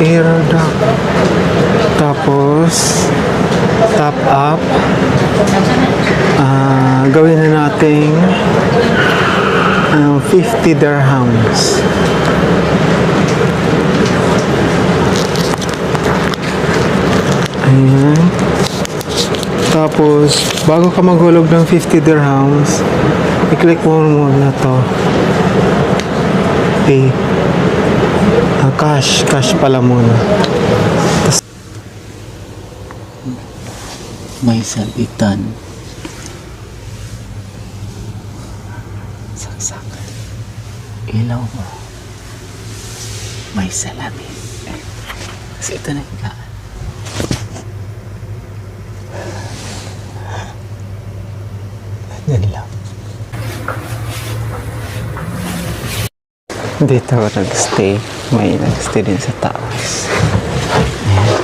air duct. Tapos, top up. Gawin na nating 50 dirhams. Ayan. Tapos, bago ka maghulog ng 50 dirhams, i-click mo muna to. Pay. Cash pala muna. May sabitan. Saksakan. Ilaw mo. May salamin. Kasi ito na higaan. Yan lang. Dito ako nag-stay. May nag-stay din sa taas. Ayan.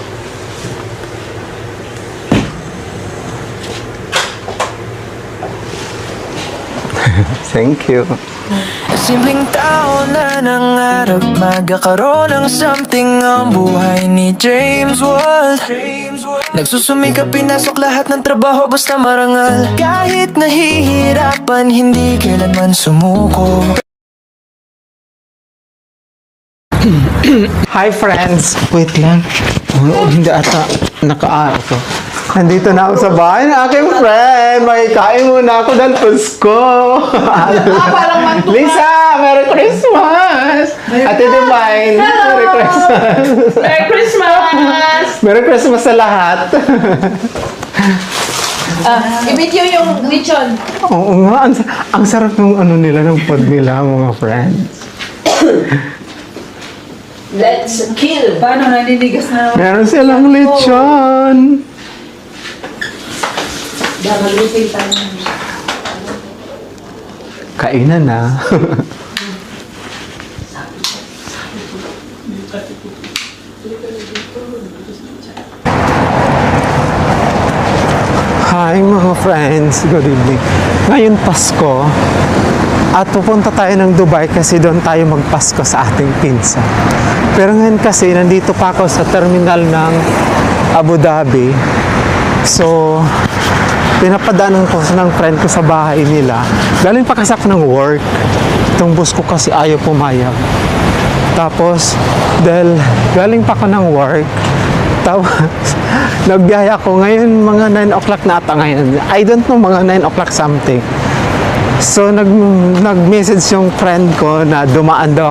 Thank you. Simpleng tao na nangarap magkakaroon ng something ang buhay ni James Wald. Nagsusumikap, pinasok lahat ng trabaho basta marangal. Kahit nahihirapan, hindi kailanman sumuko. Hi friends! Wait lang. Oh, hindi ata naka-araw to. Nandito na ako sa bahay ng aking friend. Makikain muna ako dahil Pasko. Lisa! Merry Christmas! Ate Divine! Merry Christmas! Merry Christmas! Merry Christmas sa lahat! I-video yung lechon. Oo nga, ang sarap ng ano nila, ng pod nila, mga friends. Let's kill. Paano naninigas na? Meron silang lechon. Damalusin tayo. Kainan na. Hi mga friends, good evening. Ngayon Pasko at pupunta tayo ng Dubai kasi doon tayo magpasko sa ating pinsa. Pero ngayon kasi nandito pa ako sa terminal ng Abu Dhabi. So, pinapadaanan ko ng friend ko sa bahay nila. Galing pa kasi ako ng work. Itong boss ko kasi ayaw pumayag. Tapos, dahil galing pa ako ng work, tapos, nagbiyahe ako. Ngayon, mga 9 o'clock na ata ngayon. I don't know, mga 9 o'clock something. So, nag-message yung friend ko na dumaan daw